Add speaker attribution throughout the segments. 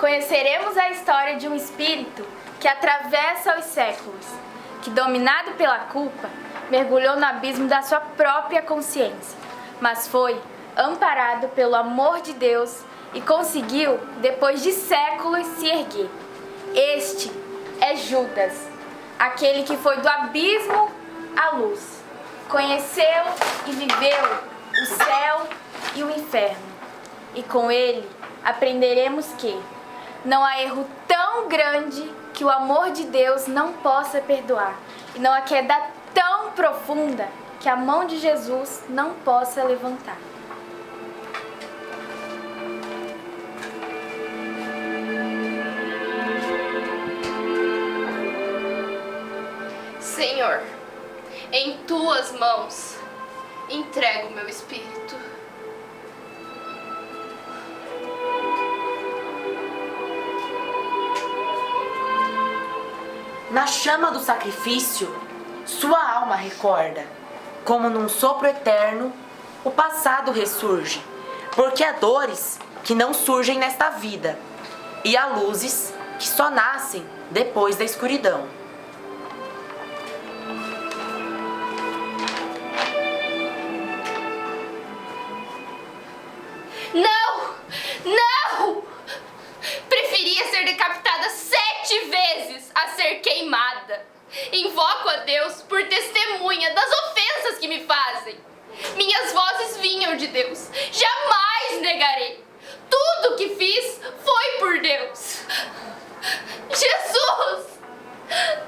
Speaker 1: conheceremos a história de um espírito que atravessa os séculos, que, dominado pela culpa, mergulhou no abismo da sua própria consciência, mas foi amparado pelo amor de Deus e conseguiu, depois de séculos, se erguer. Este é Judas, aquele que foi do abismo à luz, conheceu e viveu o céu e o inferno. E com ele aprenderemos que não há erro tão grande que o amor de Deus não possa perdoar, e não há queda tão profunda que a mão de Jesus não possa levantar.
Speaker 2: Senhor, em tuas mãos entrego o meu espírito.
Speaker 3: Na chama do sacrifício, sua alma recorda, como num sopro eterno, o passado ressurge, porque há dores que não surgem nesta vida, e há luzes que só nascem depois da escuridão.
Speaker 2: Não! Não! Preferia ser decapitada 7 vezes a ser queimada. Invoco a Deus por testemunha das ofensas que me fazem. Minhas vozes vinham de Deus. Jamais negarei. Tudo que fiz foi por Deus. Jesus!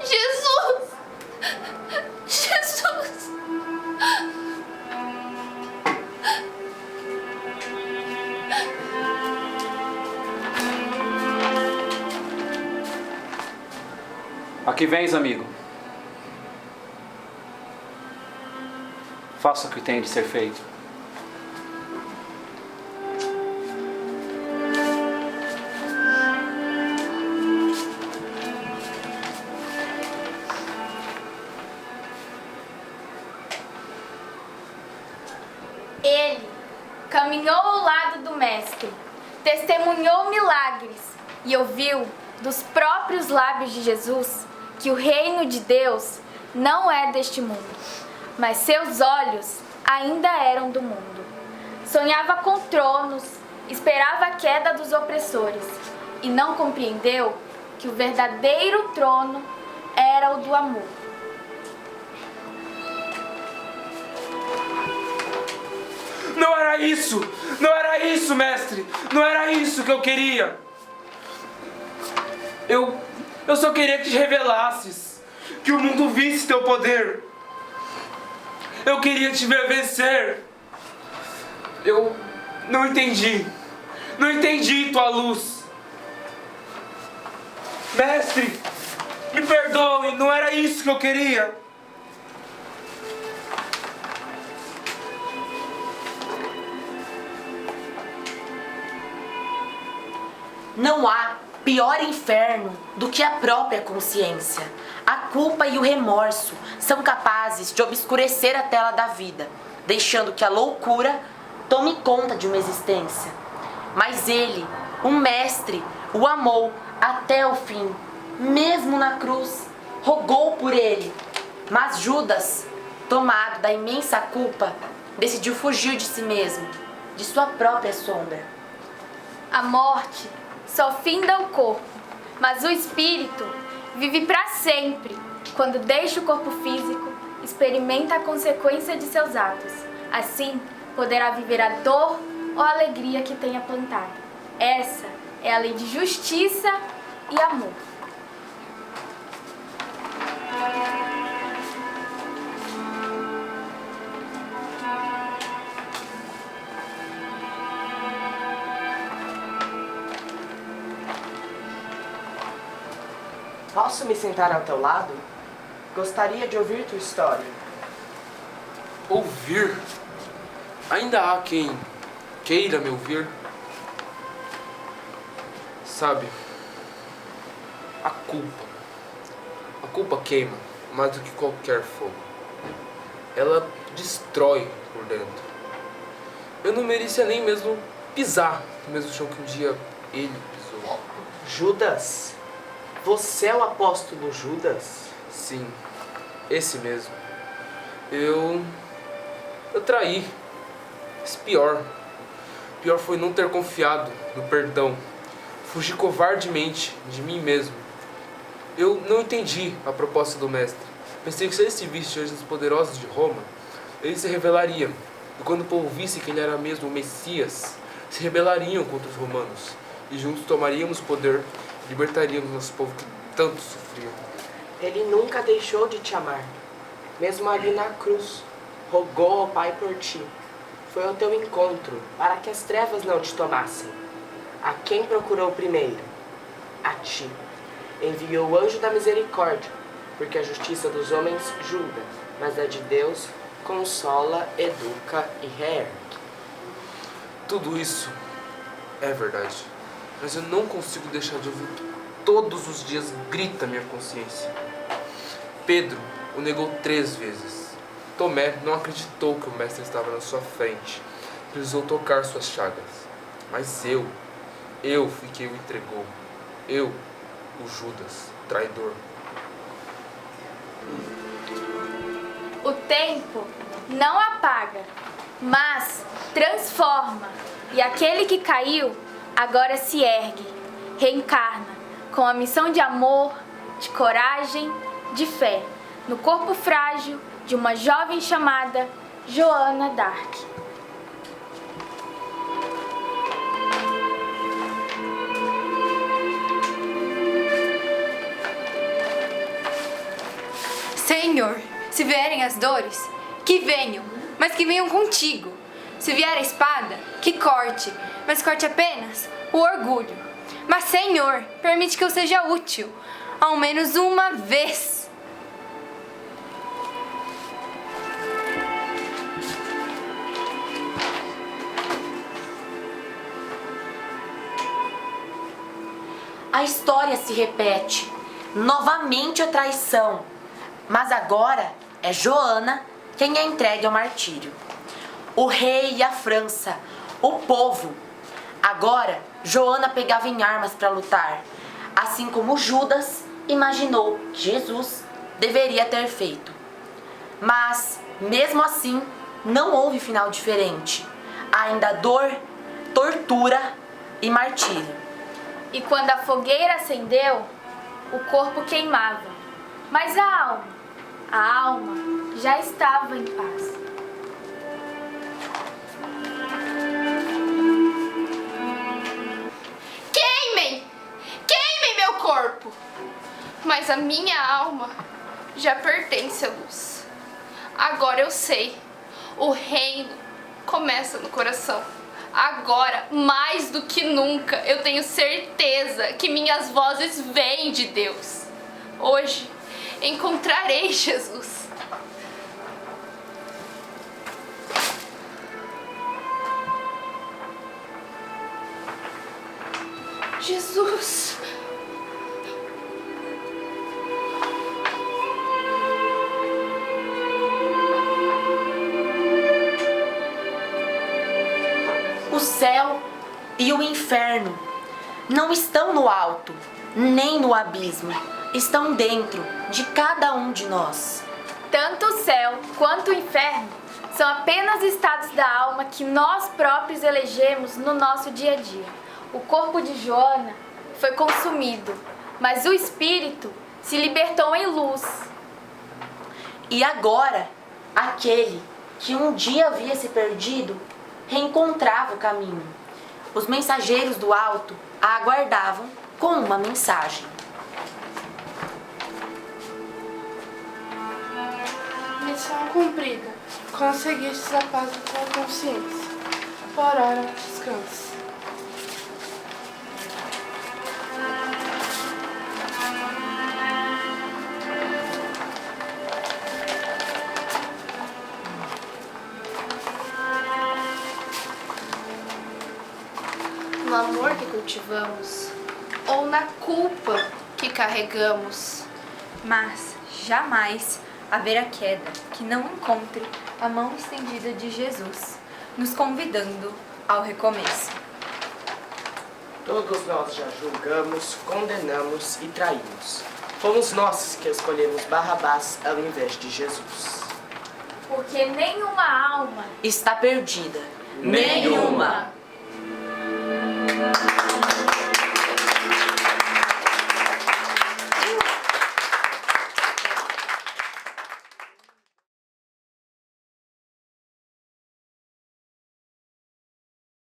Speaker 2: Jesus! Jesus!
Speaker 4: A que vens, amigo? Faça o que tem de ser feito.
Speaker 1: Ele caminhou ao lado do Mestre, testemunhou milagres e ouviu dos próprios lábios de Jesus que o reino de Deus não é deste mundo, mas seus olhos ainda eram do mundo. Sonhava com tronos, esperava a queda dos opressores e não compreendeu que o verdadeiro trono era o do amor.
Speaker 5: Não era isso! Não era isso, mestre! Não era isso que eu queria! Eu só queria que te revelasses, que o mundo visse teu poder. Eu queria te ver vencer. Eu não entendi. Não entendi tua luz. Mestre, me perdoe, não era isso que eu queria.
Speaker 3: Não há pior inferno do que a própria consciência. A culpa e o remorso são capazes de obscurecer a tela da vida, deixando que a loucura tome conta de uma existência. Mas ele, o Mestre, o amou até o fim, mesmo na cruz, rogou por ele. Mas Judas, tomado da imensa culpa, decidiu fugir de si mesmo, de sua própria sombra.
Speaker 1: A morte só finda o corpo, mas o espírito vive para sempre. Quando deixa o corpo físico, experimenta a consequência de seus atos. Assim, poderá viver a dor ou a alegria que tenha plantado. Essa é a lei de justiça e amor.
Speaker 6: Posso me sentar ao teu lado? Gostaria de ouvir tua história.
Speaker 5: Ouvir? Ainda há quem queira me ouvir? Sabe, a culpa queima mais do que qualquer fogo. Ela destrói por dentro. Eu não merecia nem mesmo pisar no mesmo chão que um dia ele pisou.
Speaker 6: Judas? Você é o apóstolo Judas?
Speaker 5: Sim, esse mesmo. Eu traí. Mas pior foi não ter confiado no perdão. Fugi covardemente de mim mesmo. Eu não entendi a proposta do mestre. Pensei que se ele se visse diante dos poderosos de Roma, ele se revelaria. E quando o povo visse que ele era mesmo o Messias, se rebelariam contra os romanos. E juntos tomaríamos poder e libertaríamos nosso povo que tanto sofria.
Speaker 6: Ele nunca deixou de te amar. Mesmo ali na cruz, rogou ao Pai por ti. Foi ao teu encontro, para que as trevas não te tomassem. A quem procurou primeiro? A ti. Enviou o anjo da misericórdia, porque a justiça dos homens julga, mas a de Deus consola, educa e reergue.
Speaker 5: Tudo isso é verdade, mas eu não consigo deixar de ouvir o que todos os dias grita minha consciência. Pedro o negou 3 vezes. Tomé não acreditou que o mestre estava na sua frente. Precisou tocar suas chagas. Mas eu fui quem o entregou. Eu, o Judas, traidor.
Speaker 1: O tempo não apaga, mas transforma. E aquele que caiu agora se ergue, reencarna, com a missão de amor, de coragem, de fé, no corpo frágil de uma jovem chamada Joana d'Arc.
Speaker 7: Senhor, se vierem as dores, que venham, mas que venham contigo. Se vier a espada, que corte, mas corte apenas o orgulho. Mas, Senhor, permite que eu seja útil, ao menos uma vez.
Speaker 3: A história se repete. Novamente a traição. Mas agora é Joana quem é entregue ao martírio. O rei e a França, o povo. Agora, Joana pegava em armas para lutar, assim como Judas imaginou que Jesus deveria ter feito. Mas, mesmo assim, não houve final diferente. Ainda dor, tortura e martírio.
Speaker 1: E quando a fogueira acendeu, o corpo queimava, mas a alma já estava em paz.
Speaker 2: Queimem meu corpo! Mas a minha alma já pertence à luz. Agora eu sei, o reino começa no coração. Agora, mais do que nunca, eu tenho certeza que minhas vozes vêm de Deus. Hoje, encontrarei Jesus. Jesus.
Speaker 3: O céu e o inferno não estão no alto, nem no abismo. Estão dentro de cada um de nós.
Speaker 1: Tanto o céu quanto o inferno são apenas estados da alma que nós próprios elegemos no nosso dia a dia. O corpo de Joana foi consumido, mas o espírito se libertou em luz.
Speaker 3: E agora, aquele que um dia havia se perdido reencontrava o caminho. Os mensageiros do alto a aguardavam com uma mensagem.
Speaker 8: Missão cumprida. Conseguistes a paz da tua consciência. Por hora, descanse.
Speaker 2: No amor que cultivamos ou na culpa que carregamos.
Speaker 7: Mas jamais haverá queda que não encontre a mão estendida de Jesus, nos convidando ao recomeço.
Speaker 6: Todos nós já julgamos, condenamos e traímos. Fomos nós que escolhemos Barrabás ao invés de Jesus.
Speaker 1: Porque nenhuma alma
Speaker 3: Está perdida.
Speaker 1: nenhuma